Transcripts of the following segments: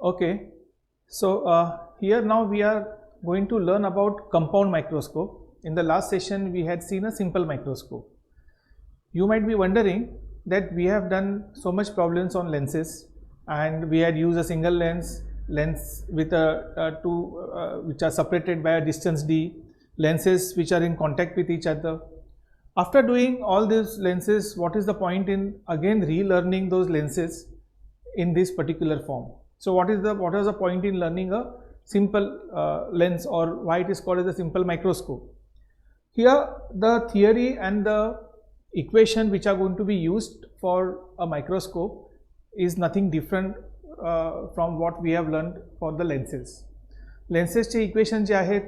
Okay, so here now we are going to learn about compound microscope. In the last session we had seen a simple microscope. You might be wondering that we have done so much problems on lenses, and we had used a single lens with a two which are separated by a distance d, lenses which are in contact with each other. After doing all these lenses, what is the point in again relearning those lenses in this particular form? So what is the point in learning a simple lens, or why it is called as a simple microscope? Here the theory and the equation which are going to be used for a microscope is nothing different from what we have learned for the lenses. लेन्सेसचे equation जे आहेत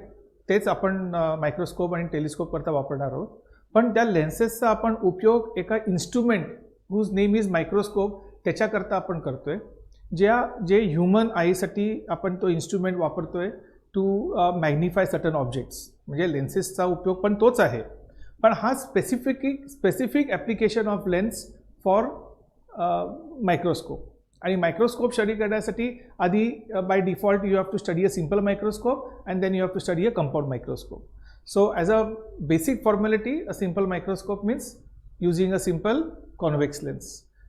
तेच आपण microscope आणि telescope करता वापरणार आहोत, पण त्या लेन्सेसचा आपण उपयोग एका instrument whose name is microscope त्याच्याकरता आपण करतोय, जे ह्युमन आईसाठी आपण तो इन्स्ट्रुमेंट वापरतोय टू मॅग्निफाय सर्टन ऑब्जेक्ट्स. म्हणजे लेन्सेसचा उपयोग पण तोच आहे, पण हा specific application of lens for microscope. आणि मायक्रोस्कोप स्टडी करण्यासाठी आधी by default you have to study a simple microscope and then you have to study a compound microscope. So as a basic formality, a simple microscope means using a simple convex lens,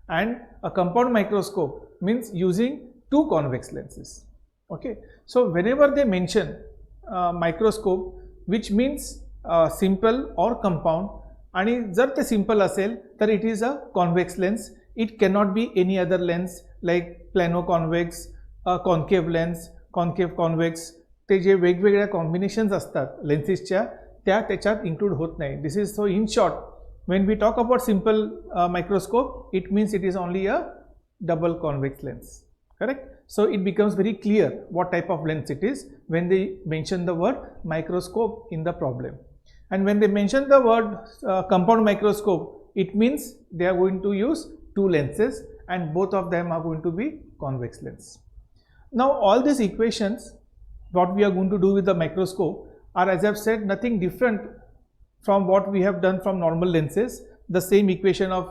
and a compound microscope means using two convex lenses. Okay, so whenever they mention microscope, which means simple or compound, आणि जर ते simple असेल तर it is a convex lens. It cannot be any other lens like plano convex, concave lens, concave convex. ते जे वेगवेगळ्या combinations असतात लेन्सेसच्या त्याच्यात include होत नाही. This is so in short when we talk about simple microscope it means it is only a double convex lens. Correct. So it becomes very clear what type of lens it is when they mention the word microscope in the problem. And when they mention the word compound microscope, it means they are going to use two lenses and both of them are going to be convex lens. Now all these equations what we are going to do with the microscope are, as I have said, nothing different from what we have done from normal lenses. The same equation of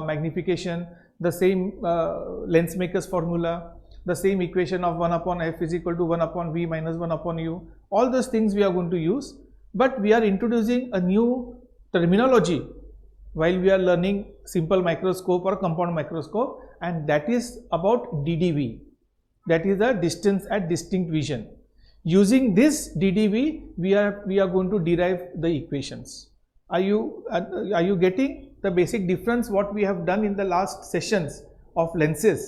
magnification, the same lens maker's formula, the same equation of 1 upon f is equal to 1 upon v minus 1 upon u. All those things we are going to use, but we are introducing a new terminology while we are learning simple microscope or compound microscope, and that is about DDV. That is the distance at distinct vision. Using this DDV, we are going to derive the equations. Are you getting the basic difference what we have done in the last sessions of lenses,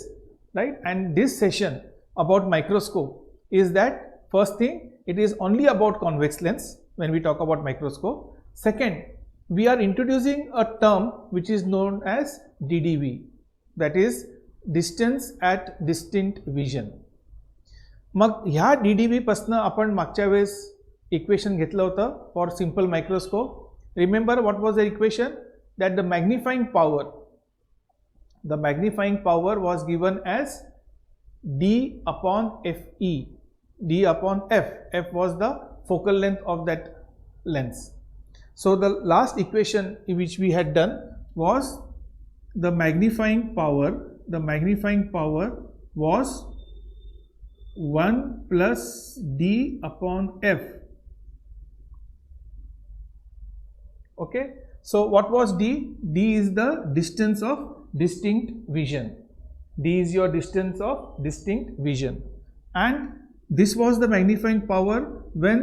right? And this session about microscope is that first thing, it is only about convex lens when we talk about microscope. Second, we are introducing a term which is known as DDV, that is distance at distinct vision. मग ह्या DDV पासून आपण मागच्या वेळेस equation घेतलं होतं for simple microscope. Remember what was the equation? That the magnifying power was given as D upon FE. D upon F. F was the focal length of that lens. So the last equation which we had done was the magnifying power was 1 plus D upon F. Okay, so what was D? D is the distance of distinct vision. D is your distance of distinct vision, and this was the magnifying power when,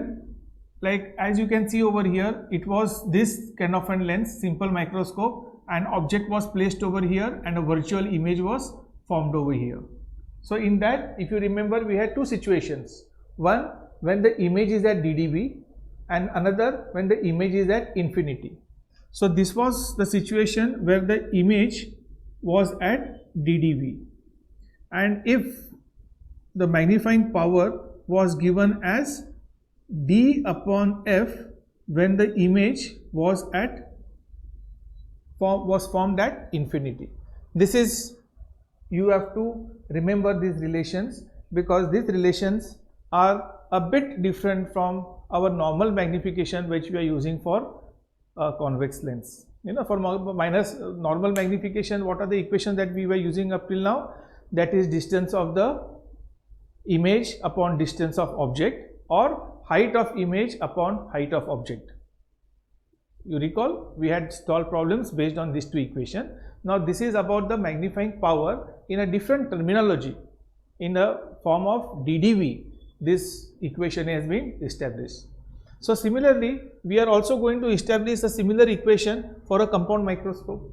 like as you can see over here, it was this kind of a lens, simple microscope, an object was placed over here and a virtual image was formed over here. So in that, if you remember, we had two situations. One when the image is at DDV, and another when the image is at infinity. So this was the situation where the image was at DDV, and if the magnifying power was given as D upon F when the image was formed at infinity. This is, you have to remember these relations because these relations are a bit different from our normal magnification which we are using for convex lens. You know, for minus normal magnification, what are the equations that we were using up till now? That is distance of the image upon distance of object or height of image upon height of object. You recall we had solved problems based on these two equations. Now this is about the magnifying power in a different terminology. In the form of DDV, this equation has been established. So similarly, we are also going to establish a similar equation for a compound microscope.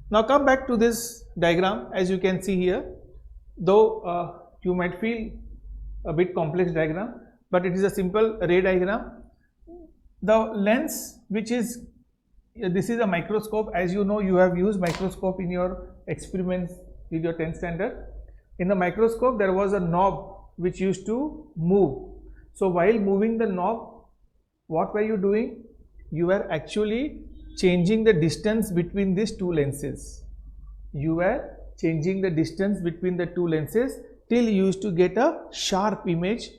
Now come back to this diagram. As you can see here, though you might feel a bit complex diagram, but it is a simple ray diagram. The lens, which is, this is a microscope. As you know, you have used microscope in your experiments with your 10th standard. In the microscope, there was a knob which used to move. So while moving the knob, what were you doing? You were actually changing the distance between these two lenses. You were changing the distance between the two lenses till you used to get a sharp image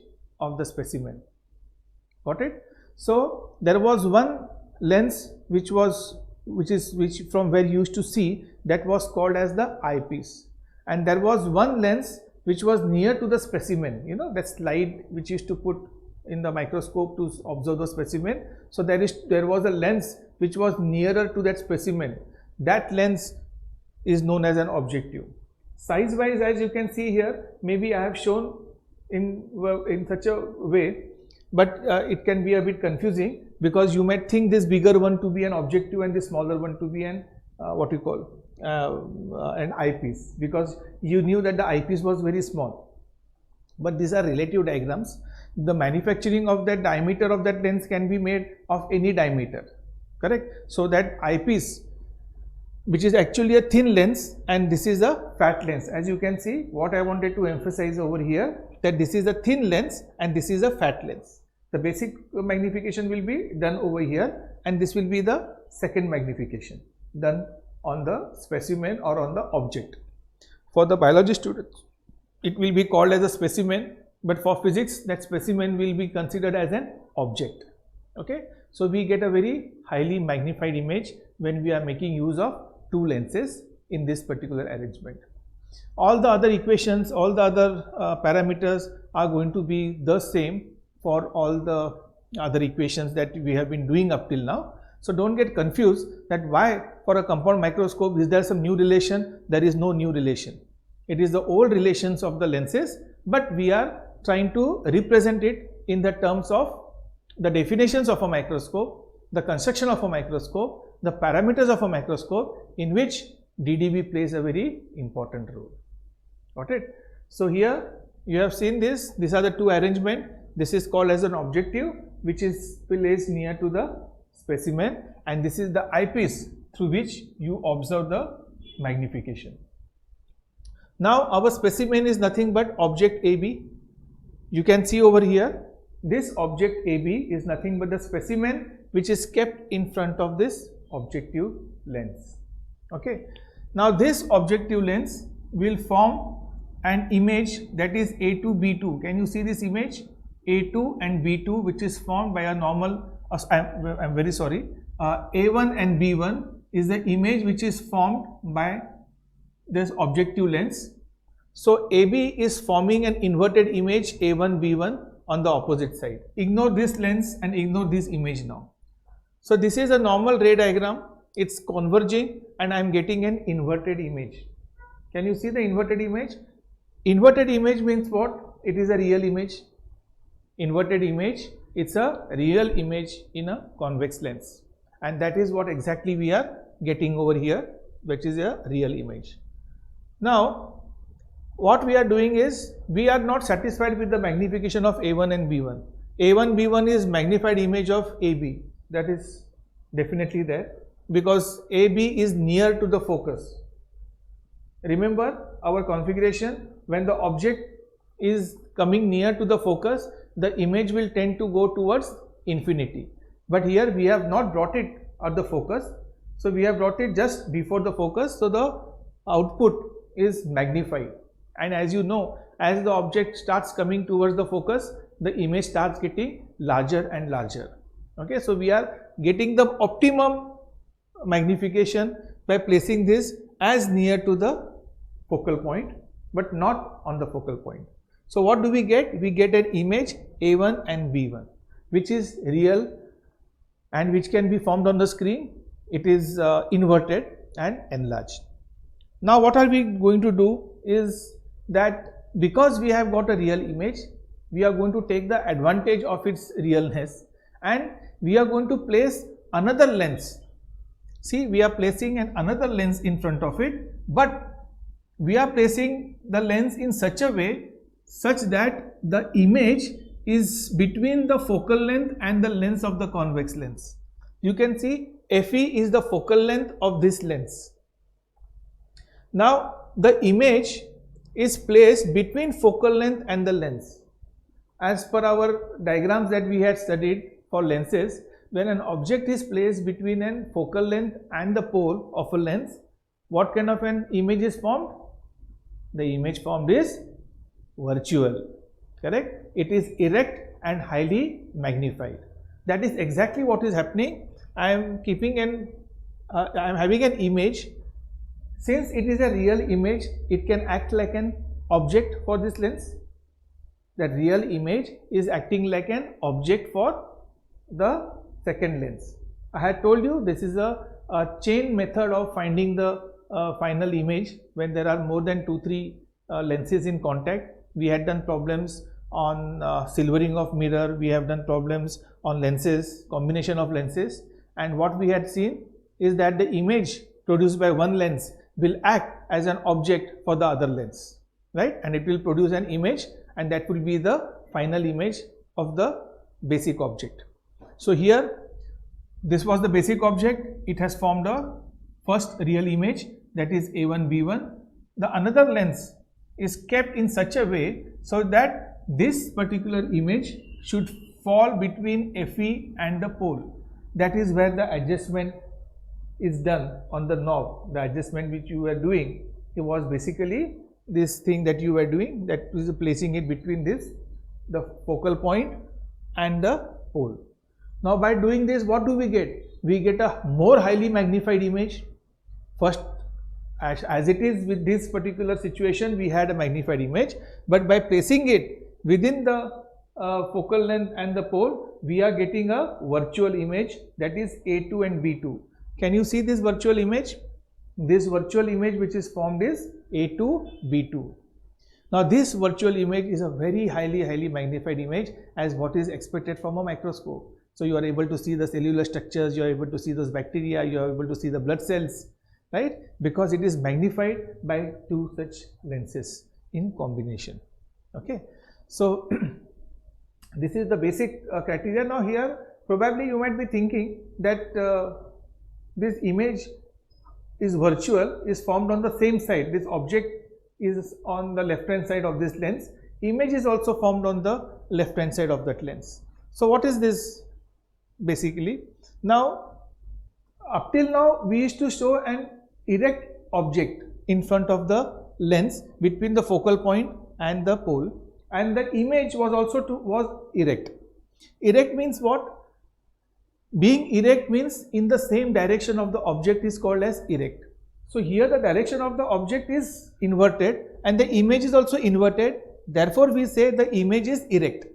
of the specimen. Got it? So there was one lens which from where you used to see, that was called as the eyepiece, and there was one lens which was near to the specimen, you know, that slide which used to put in the microscope to observe the specimen. So there was a lens which was nearer to that specimen. That lens is known as an objective. Size wise, as you can see here, maybe I have shown in such a way, but it can be a bit confusing, because you might think this bigger one to be an objective and this smaller one to be an an eyepiece, because you knew that the eyepiece was very small. But these are relative diagrams. The manufacturing of that diameter of that lens can be made of any diameter, correct? So that eyepiece, which is actually a thin lens, and this is a fat lens. As you can see, what I wanted to emphasize over here, that this is a thin lens and this is a fat lens. The basic magnification will be done over here, and this will be the second magnification done on the specimen or on the object. For the biology students, it will be called as a specimen, but for physics, that specimen will be considered as an object. Okay, so we get a very highly magnified image when we are making use of two lenses in this particular arrangement. All the other equations, all the other parameters are going to be the same for all the other equations that we have been doing up till now. So don't get confused that why for a compound microscope is there some new relation. There is no new relation. It is the old relations of the lenses, but we are trying to represent it in the terms of the definitions of a microscope, the construction of a microscope, the parameters of a microscope, in which DDV plays a very important role. Got it? So here you have seen this. These are the two arrangements. This is called as an objective, which is placed near to the specimen, and this is the eyepiece through which you observe the magnification. Now our specimen is nothing but object AB. You can see over here, this object AB is nothing but the specimen which is kept in front of this objective lens. Okay. Now this objective lens will form an image that is A2, B2. Can you see this image? A2 and B2, which is formed by a normal, I'm very sorry, A1 and B1 is the image which is formed by this objective lens. So AB is forming an inverted image A1, B1 on the opposite side. Ignore this lens and ignore this image now. So this is a normal ray diagram. It's converging and I'm getting an inverted image. Can you see the inverted image? Inverted image means what? It is a real image. Inverted image, it's a real image in a convex lens, and that is what exactly we are getting over here, which is a real image. Now what we are doing is, we are not satisfied with the magnification of A1 and B1. A1, B1 is magnified image of AB. That is definitely there, because AB is near to the focus. Remember our configuration, when the object is coming near to the focus, the image will tend to go towards infinity. But here we have not brought it at the focus, so we have brought it just before the focus, so the output is magnified. And as you know, as the object starts coming towards the focus, the image starts getting larger and larger. Okay, so we are getting the optimum magnification by placing this as near to the focal point, but not on the focal point. So what do we get? We get an image A1 and B1, which is real and which can be formed on the screen. It is inverted and enlarged. Now what are we going to do is that because we have got a real image, we are going to take the advantage of its realness and we are going to place another lens. See, we are placing another lens in front of it, but we are placing the lens in such a way such that the image is between the focal length and the lens of the convex lens. You can see FE is the focal length of this lens. Now the image is placed between focal length and the lens. As per our diagrams that we had studied for lenses, when an object is placed between a focal length and the pole of a lens, what kind of an image is formed? The image formed is virtual, correct? It is erect and highly magnified. That is exactly what is happening. I am having an image. Since it is a real image, it can act like an object for this lens. That real image is acting like an object for the second lens. I had told you this is a chain method of finding the final image when there are more than 2-3 lenses in contact. We had done problems on silvering of mirror, we have done problems on lenses, combination of lenses, and what we had seen is that the image produced by one lens will act as an object for the other lens, right? And it will produce an image, and that will be the final image of the basic object. So here this was the basic object. It has formed a first real image, that is A1 B1. The another lens is kept in such a way so that this particular image should fall between FE and the pole. That is where the adjustment is done on the knob. The adjustment which you were doing, it was basically this thing that you were doing, that is placing it between this, the focal point and the pole. Now by doing this, what do we get? We get a more highly magnified image. First, as it is with this particular situation, we had a magnified image, but by placing it within the focal length and the pole, we are getting a virtual image, that is A2 and B2. Can you see this virtual image? This virtual image which is formed is A2 B2. Now this virtual image is a very highly magnified image as what is expected from a microscope. So you are able to see the cellular structures, you are able to see those bacteria, you are able to see the blood cells, right? Because it is magnified by two such lenses in combination. Okay, so this is the basic criteria. Now here probably you might be thinking that this image is virtual, is formed on the same side. This object is on the left hand side of this lens. Image is also formed on the left hand side of that lens. So what is this basically? Now up till now we used to show an erect object in front of the lens between the focal point and the pole, and the image was also was erect. Erect means what? Being erect means in the same direction of the object is called as erect. So here the direction of the object is inverted and the image is also inverted. Therefore we say the image is erect.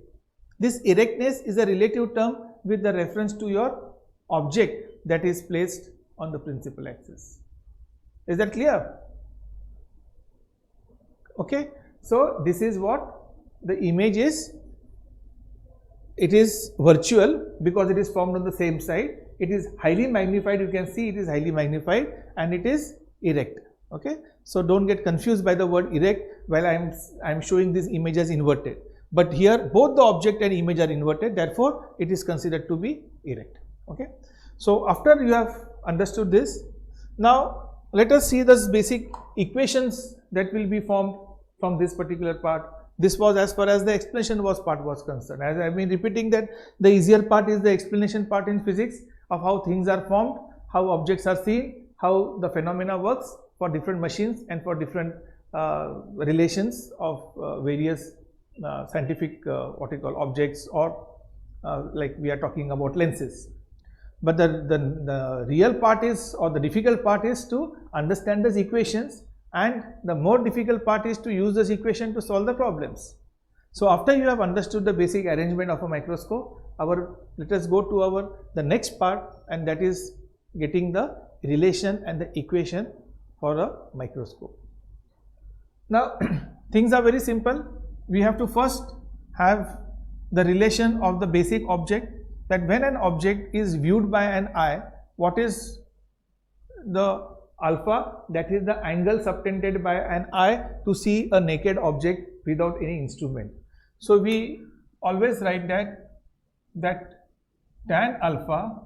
This erectness is a relative term with the reference to your object that is placed on the principal axis. Is that clear? Okay. So this is what the image is. It is virtual because it is formed on the same side. It is highly magnified. You can see it is highly magnified and it is erect. Okay. So don't get confused by the word erect while I am showing this image as inverted. But here both the object and image are inverted. Therefore, it is considered to be erect. Okay. So after you have understood this, now let us see the basic equations that will be formed from this particular part. This was as far as the explanation part was concerned. As I have been repeating that the easier part is the explanation part in physics of how things are formed, how objects are seen, how the phenomena works for different machines and for different relations of various scientific what you call objects, or like we are talking about lenses. But the real part is, or the difficult part is to understand these equations, and the more difficult part is to use this equation to solve the problems. So after you have understood the basic arrangement of a microscope, let us go to the next part, and that is getting the relation and the equation for a microscope. Now things are very simple. We have to first have the relation of the basic object, that when an object is viewed by an eye, what is the alpha? That is the angle subtended by an eye to see a naked object without any instrument. So we always write that tan alpha,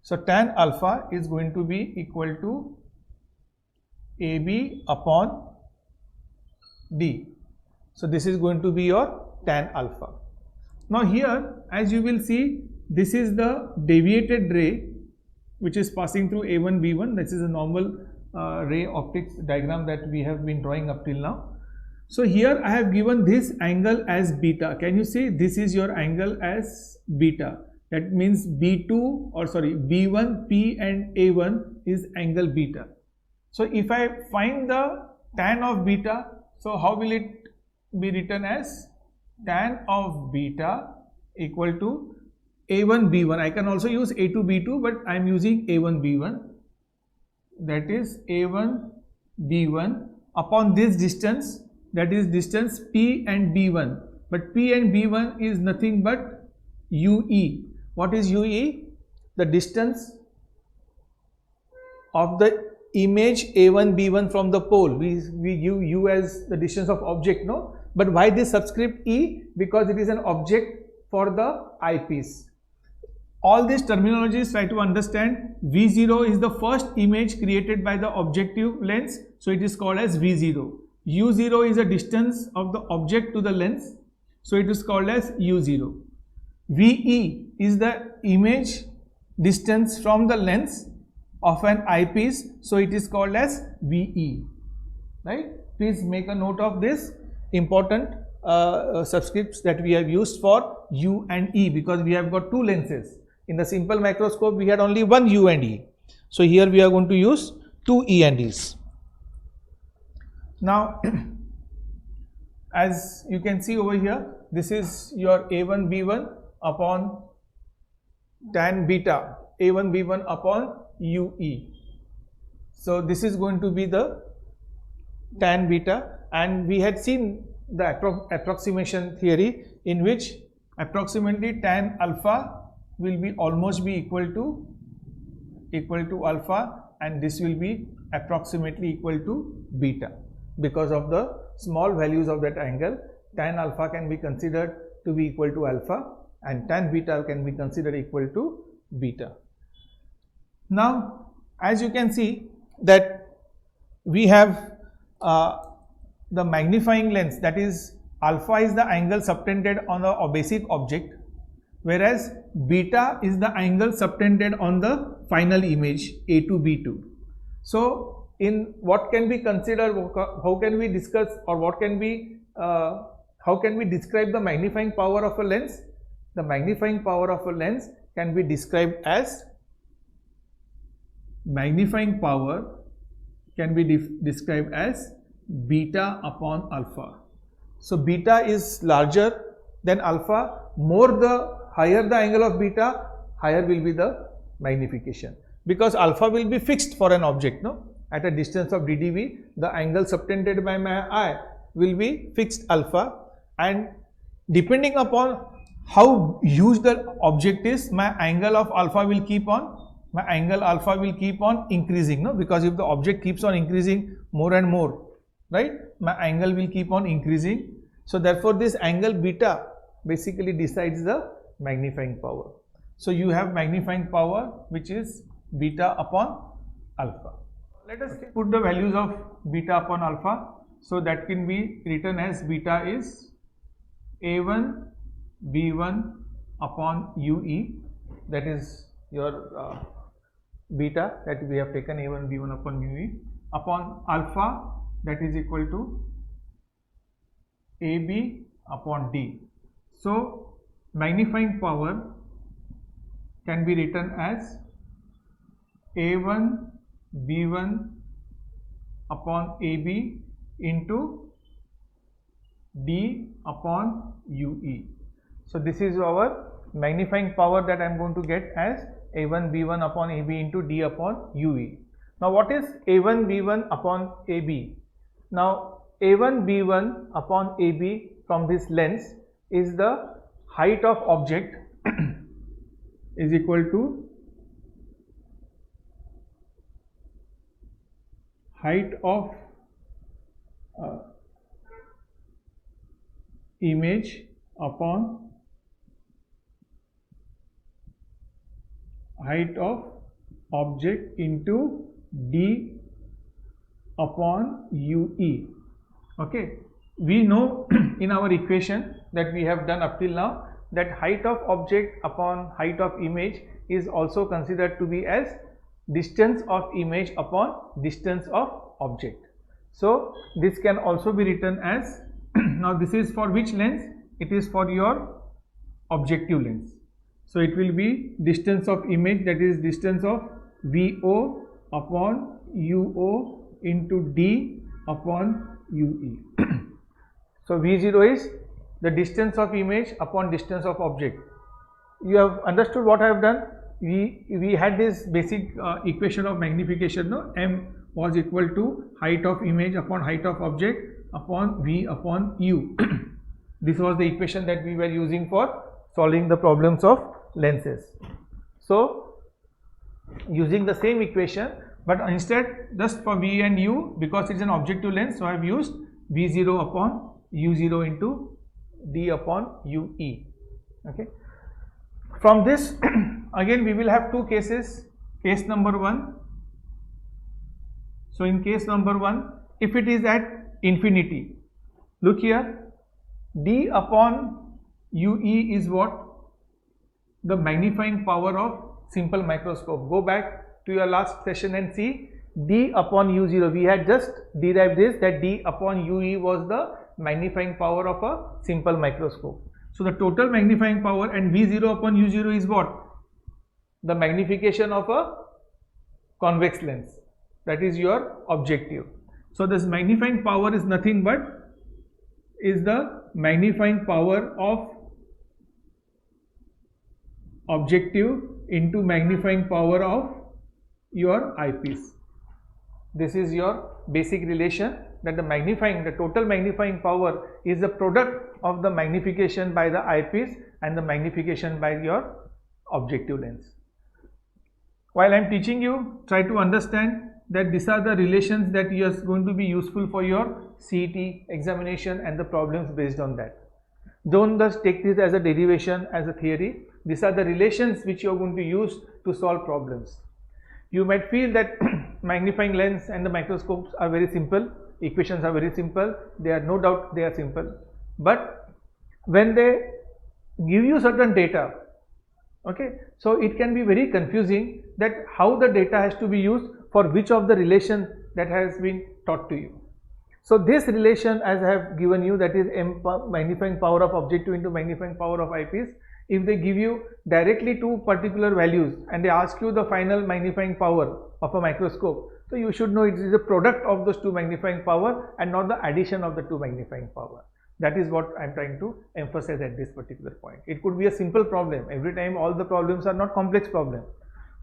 so tan alpha is going to be equal to AB upon D. So this is going to be your tan alpha. Now here, as you will see, this is the deviated ray which is passing through A1 B1. This is a normal ray optics diagram that we have been drawing up till now. So here I have given this angle as beta. Can you see this is your angle as beta? That means B1, P and A1 is angle beta. So if I find the tan of beta, so how will it be written as? Tan of beta equal to A1 B1. I can also use A2 B2, but I am using A1 B1. That is A1 B1 upon this distance, that is distance P and B1. But P and B1 is nothing but UE. What is UE? The distance of the image A1 B1 from the pole. We give U as the distance of object, no? But why this subscript E? Because it is an object for the eyepiece. All these terminologies try to understand. V0 is the first image created by the objective lens, so it is called as V0. U0 is the distance of the object to the lens, so it is called as U0. VE is the image distance from the lens of an eyepiece, so it is called as VE. Right? Please make a note of this important subscripts that we have used for U and E, because we have got two lenses. In the simple microscope we had only one U and E. So here we are going to use two E and E's. Now as you can see over here, this is your A1 B1 upon tan beta, A1 B1 upon UE. So this is going to be the tan beta, and we had seen the approximation theory in which approximately tan alpha will be almost be equal to alpha, and this will be approximately equal to beta. Because of the small values of that angle, tan alpha can be considered to be equal to alpha, and tan beta can be considered equal to beta. Now as you can see that we have the magnifying lens, that is alpha is the angle subtended on the basic object, whereas beta is the angle subtended on the final image A2 B2. So in what can be considered, how can we discuss, or what can be how can we describe the magnifying power of a lens? The magnifying power of a lens can be described as described as beta upon alpha. So beta is larger than alpha. More the higher the angle of beta, higher will be the magnification, because alpha will be fixed for an object, no? At a distance of ddv, the angle subtended by my eye will be fixed alpha, and depending upon how huge the object is, my angle of alpha will keep on increasing, no? Because if the object keeps on increasing more and more, right, my angle will keep on increasing. So therefore this angle beta basically decides the magnifying power. So you have magnifying power which is beta upon alpha. Let us put the values of beta upon alpha. So that can be written as beta is A1 B1 upon UE, that is your beta that we have taken A1 B1 upon UE, upon alpha, that is equal to AB upon D. So magnifying power can be written as A1 B1 upon AB into d upon ue. So this is our magnifying power that I am going to get as a1 b1 upon ab into d upon ue. Now what is a1 b1 upon ab? Now a1 b1 upon ab from this lens is the height of object is equal to height of image upon height of object into d upon ue. Okay, we know in our equation that we have done up till now that height of object upon height of image is also considered to be as distance of image upon distance of object. So this can also be written as now this is for which lens? It is for your objective lens. So it will be distance of image, that is distance of VO upon UO into D upon UE. So V0 is the distance of image upon distance of object. You have understood what I have done? We had this basic equation of magnification, no? M was equal to height of image upon height of object upon V upon U. This was the equation that we were using for solving the problems of lenses. So using the same equation, but instead just for V and U, because it is an objective lens, so I have used V0 upon U0 into D upon UE. Okay. From this again we will have two cases. Case number 1. So in case number 1, if it is at infinity, look here, D upon UE is what? The magnifying power of simple microscope. Go back to your last session and see D upon U0. We had just derived this, that D upon UE was the magnifying power of a simple microscope. So the total magnifying power, and V0 upon U0 is what? The magnification of a convex lens. That is your objective. So this magnifying power is nothing but is the magnifying power of objective into magnifying power of your eyepiece. This is your basic relation, that the total magnifying power is the product of the magnification by the eyepiece and the magnification by your objective lens. While I am teaching you, try to understand that these are the relations that are going to be useful for your CET examination and the problems based on that. Don't just take this as a derivation, as a theory. These are the relations which you are going to use to solve problems. You might feel that magnifying lens and the microscopes are very simple, equations are very simple, they are no doubt they are simple, but when they give you certain data, okay, so it can be very confusing that how the data has to be used for which of the relation that has been taught to you. So this relation, as I have given you, that is M magnifying power of objective into magnifying power of eyepiece, if they give you directly two particular values and they ask you the final magnifying power of a microscope, so you should know it is a product of those two magnifying power and not the addition of the two magnifying power. That is what I am trying to emphasize at this particular point. It could be a simple problem. Every time all the problems are not complex problems,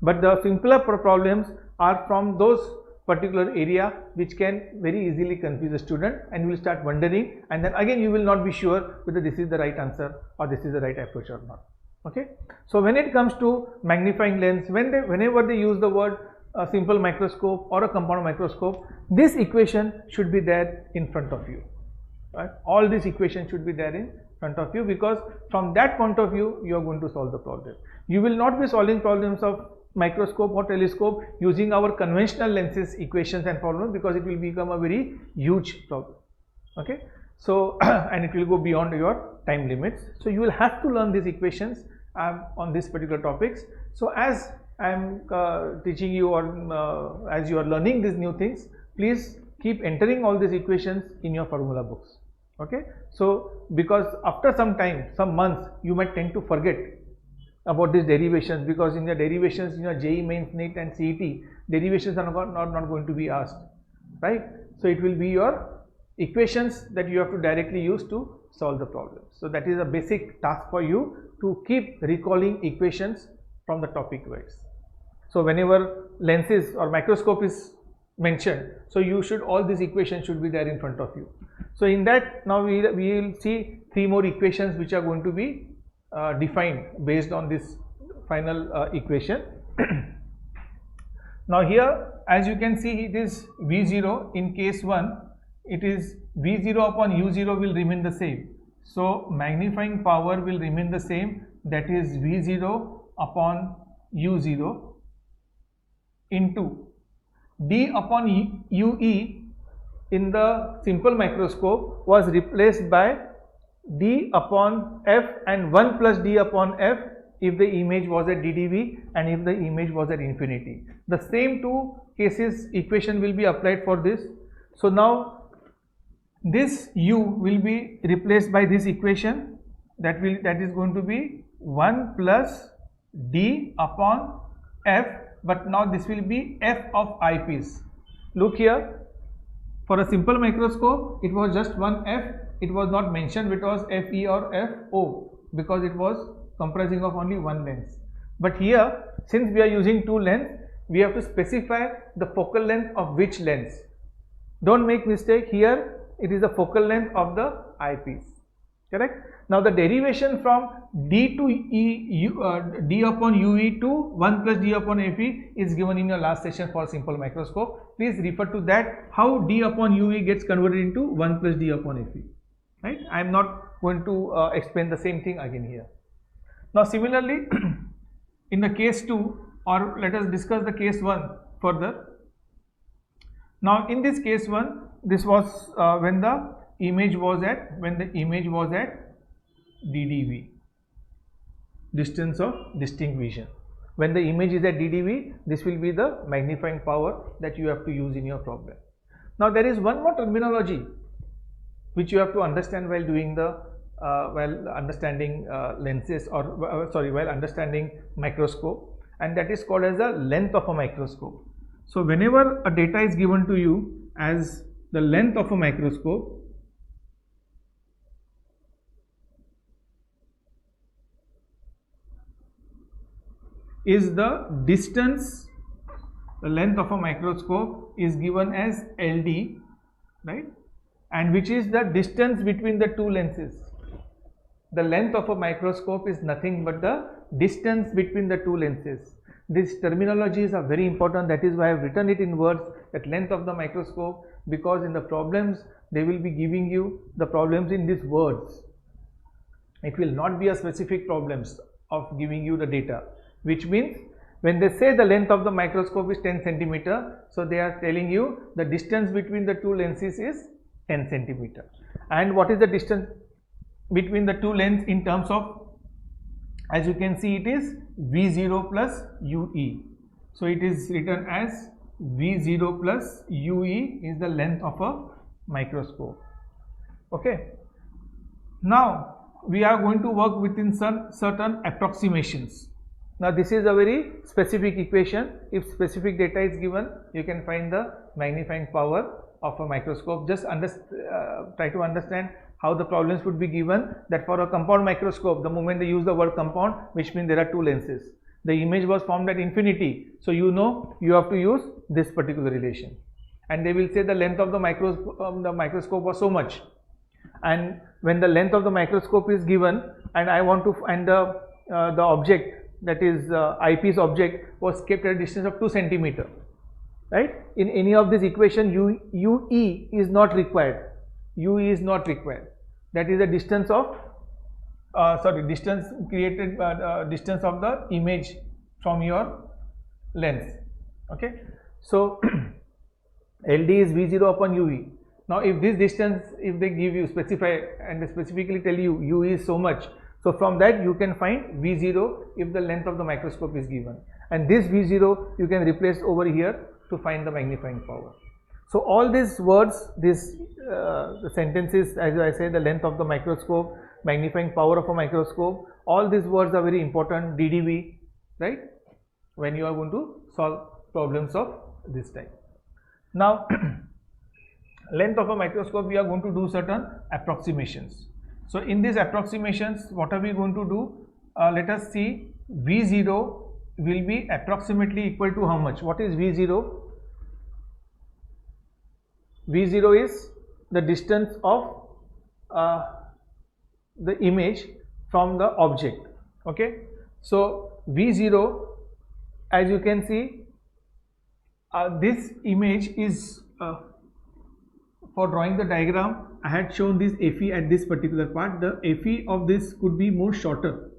but the simpler problems are from those particular area which can very easily confuse a student, and you will start wondering, and then again you will not be sure whether this is the right answer or this is the right approach or not. Okay. So when it comes to magnifying lens, whenever they use the word a simple microscope or a compound microscope, this equation should be there in front of you. Right? All these equations should be there in front of you, because from that point of view you are going to solve the problem. You will not be solving problems of microscope or telescope using our conventional lenses equations and problems, because it will become a very huge problem. Okay. So and it will go beyond your time limits. So you will have to learn these equations on this particular topics. So as I am teaching you, or as you are learning these new things, please keep entering all these equations in your formula books. Okay. So because after some time, some months, you might tend to forget about these derivations, because in the derivations in your JEE Mains, NEET and CET, derivations are not going to be asked, right? So it will be your equations that you have to directly use to solve the problem. So that is a basic task for you, to keep recalling equations from the topic wise. So whenever lenses or microscope is mentioned, so you should, all these equations should be there in front of you. So in that, now we will see 3 more equations which are going to be defined based on this final equation. Now here, as you can see, it is V0 in case 1, it is V0 upon U0 will remain the same. So magnifying power will remain the same, that is V0 upon U0 into D upon UE in the simple microscope was replaced by D upon F and 1 plus D upon F if the image was at DDV and if the image was at infinity. The same 2 cases equation will be applied for this. So now this U will be replaced by this equation, that is going to be 1 plus D upon F, but now this will be F of eyepiece. Look here, for a simple microscope it was just one F, it was not mentioned it was FE or FO because it was comprising of only one lens. But here, since we are using 2 lenses, we have to specify the focal length of which lens. Don't make mistake, here it is the focal length of the eyepiece, correct? Now the derivation from D to D upon UE to 1 plus D upon FE is given in your last session for simple microscope. Please refer to that, how D upon UE gets converted into 1 plus D upon FE, right? I am not going to explain the same thing again here. Now similarly, in the case 2, or let us discuss the case 1 further. Now in this case 1, this was when the image was at DDV, distance of distinct vision. When the image is at DDV, this will be the magnifying power that you have to use in your problem. Now there is one more terminology which you have to understand while doing the while understanding lenses, or while understanding microscope, and that is called as the length of a microscope. So whenever a data is given to you as the length of a microscope, is the distance, the length of a microscope is given as LD, right, and which is the distance between the 2 lenses. The length of a microscope is nothing but the distance between the 2 lenses. These terminologies are very important, that is why I have written it in words, that length of the microscope, because in the problems they will be giving you the problems in these words. It will not be a specific problems of giving you the data, which means when they say the length of the microscope is 10 centimeter, so they are telling you the distance between the 2 lenses is 10 centimeter. And what is the distance between the 2 lenses in terms of, as you can see, it is V0 plus UE. So it is written as V0 plus UE is the length of a microscope. Okay. Now we are going to work within some certain approximations. Now this is a very specific equation. If specific data is given, you can find the magnifying power of a microscope. Just try to understand how the problems would be given, that for a compound microscope, the moment they use the word compound, which means there are 2 lenses, the image was formed at infinity, so you know you have to use this particular relation, and they will say the length of the microscope was so much, and when the length of the microscope is given and I want to find the object, that is eyepiece object, was kept at a distance of 2 centimeter, right? In any of this equation, UE is not required. UE is not required. That is the distance of distance created distance of the image from your lens. Okay, so LD is V0 upon UE. Now if this distance, if they give you, specify and they specifically tell you UE is so much, so from that you can find V0 if the length of the microscope is given, and this V0 you can replace over here to find the magnifying power. So all these words, the sentences, as I say, the length of the microscope, magnifying power of a microscope, all these words are very important. DDV, right, when you are going to solve problems of this type. Now length of a microscope, we are going to do certain approximations. So in these approximations, what are we going to do? Let us see. V0 will be approximately equal to how much? What is V0? V0 is the distance of the image from the object. Okay, so V0, as you can see, this image is for drawing the diagram. I had shown this FE at this particular part. The FE of this could be more shorter,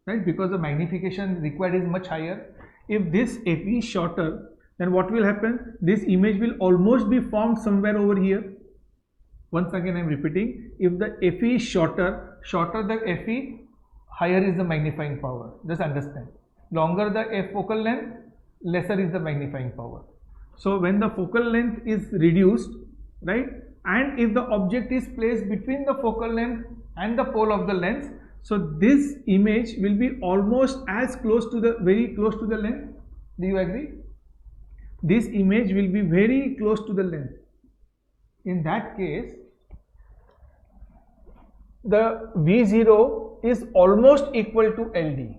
right, because the magnification required is much higher. If this FE is shorter, then what will happen? This image will almost be formed somewhere over here. Once again I am repeating, if the FE is shorter the FE, higher is the magnifying power. Just understand, longer the F focal length, lesser is the magnifying power. So when the focal length is reduced, right, and if the object is placed between the focal length and the pole of the lens, so this image will be almost as close to the, very close to the lens. Do you agree? This image will be very close to the lens. In that case, the V0 is almost equal to LD.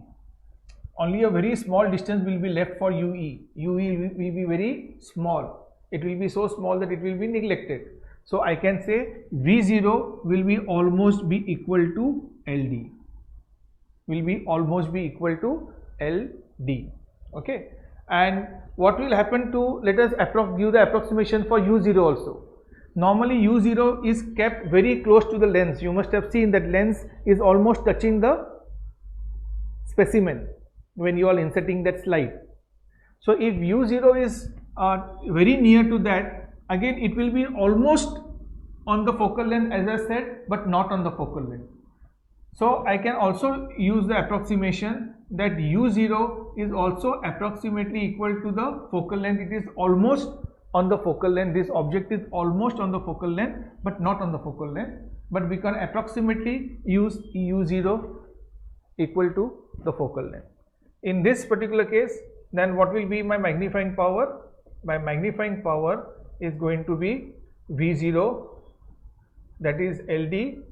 Only a very small distance will be left for UE. UE will be very small. It will be so small that it will be neglected. So I can say V0 will be almost be equal to LD. Will be almost be equal to LD. Okay. And what will happen to, let us give the approximation for U0 also. Normally U0 is kept very close to the lens. You must have seen that lens is almost touching the specimen when you are inserting that slide. So if U0 is very near to that, again it will be almost on the focal length, as I said, but not on the focal length. So I can also use the approximation that U0 is also approximately equal to the focal length. It is almost on the focal length. This object is almost on the focal length but not on the focal length, but we can approximately use U0 equal to the focal length. In this particular case, then what will be my magnifying power? My magnifying power is going to be V0, that is LD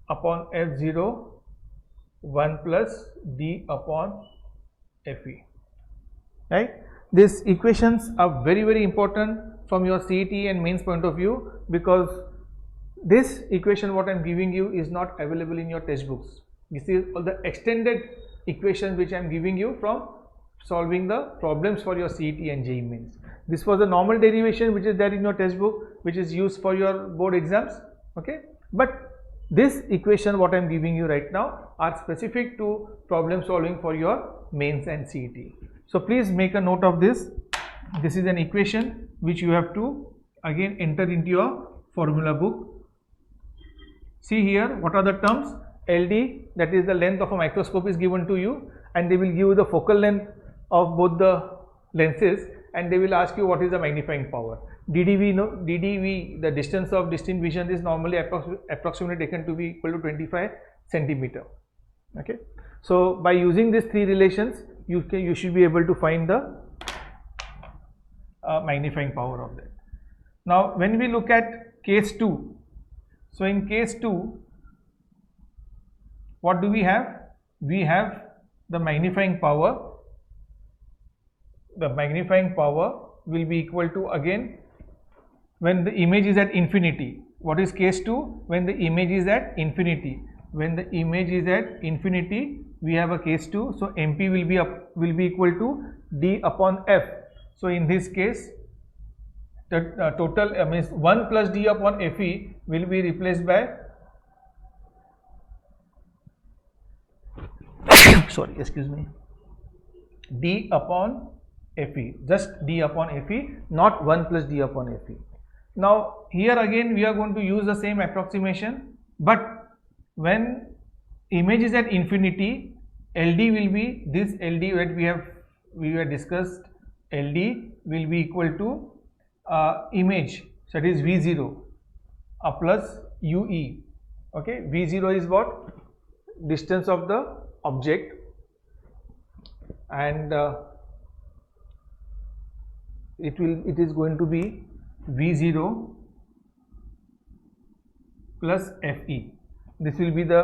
upon F0 1 plus D upon FE, right? These equations are very important from your CET and mains point of view, because this equation what I am giving you is not available in your textbooks. This is all the extended equations which I am giving you from solving the problems for your CET and JEE mains. This was the normal derivation which is there in your textbook, which is used for your board exams. Okay, but this equation what I am giving you right now are specific to problem solving for your mains and CET. So please make a note of this. This is an equation which you have to again enter into your formula book. See here, what are the terms? LD, that is the length of a microscope, is given to you, and they will give you the focal length of both the lenses, and they will ask you what is the magnifying power. DDV, no, DDV, the distance of distinct vision, is normally approximately taken to be equal to 25 centimeter. Okay, so by using these three relations, you should be able to find the magnifying power of that. Now when we look at case 2, so in case 2, what do we have? We have the magnifying power. The magnifying power will be equal to, again, when the image is at infinity. What is case 2? When the image is at infinity. When the image is at infinity, we have a case 2. So MP will be equal to D upon F. So in this case, the total means 1 plus D upon Fe will be replaced by sorry, excuse me, D upon Fe, just D upon Fe, not 1 plus D upon Fe. Now here again we are going to use the same approximation, but when image is at infinity, LD will be this LD that we have discussed. LD will be equal to image, so that is V0 plus UE. Okay, V0 is what? Distance of the object, and it is going to be V0 plus Fe. This will be the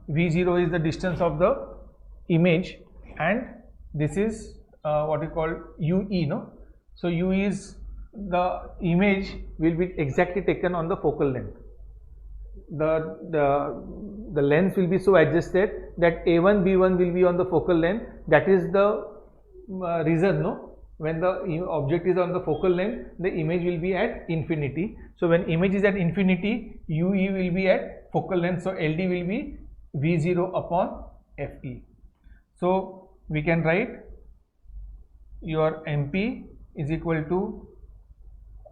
V0 is the distance of the image, and this is what you call UE, no? So U is the image will be exactly taken on the focal length. The lens will be so adjusted that A1 B1 will be on the focal length. That is the reason, no? When the object is on the focal length, the image will be at infinity. So when image is at infinity, UE will be at focal length. So LD will be V0 upon Fe. So we can write your MP is equal to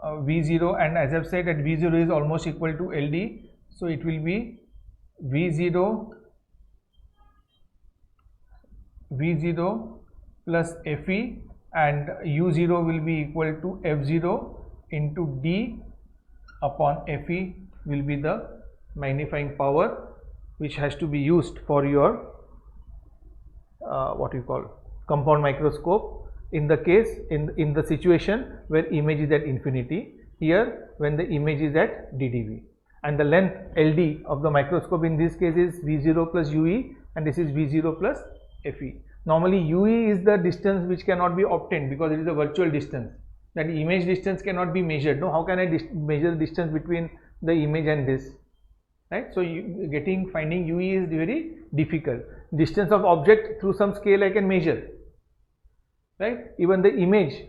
V0, and as I've said that V0 is almost equal to LD. So it will be V0 plus Fe, and U0 will be equal to F0 into D upon Fe will be the magnifying power which has to be used for your what you call compound microscope in the case in the situation where image is at infinity. Here when the image is at DDV, and the length LD of the microscope in this case is V0 plus UE, and this is V0 plus Fe. Normally UE is the distance which cannot be obtained because it is a virtual distance. That image distance cannot be measured. No, how can I measure the distance between the image and this? Right? So finding UE is very difficult. Distance of object through some scale I can measure. Right? Even the image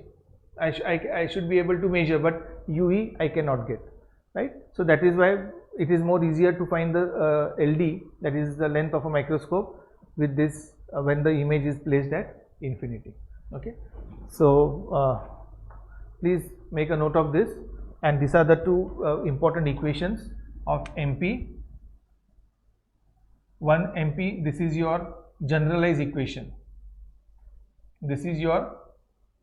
I should be able to measure, but UE I cannot get. Right? So that is why it is more easier to find the LD, that is the length of a microscope, with this when the image is placed at infinity. Okay. So please make a note of this, and these are the two important equations of MP. One MP, this is your generalized equation. This is your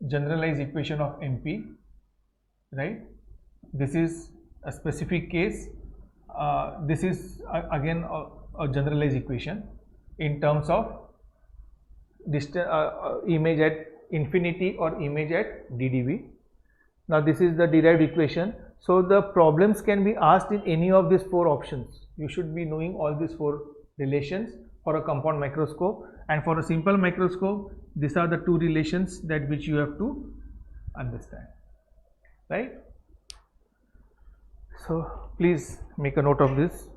generalized equation of MP, right? This is a specific case. This is again a generalized equation in terms of image at infinity or image at DDV. Now this is the derived equation. So the problems can be asked in any of these four options. You should be knowing all these four relations for a compound microscope, and for a simple microscope these are the two relations that which you have to understand, right? So please make a note of this.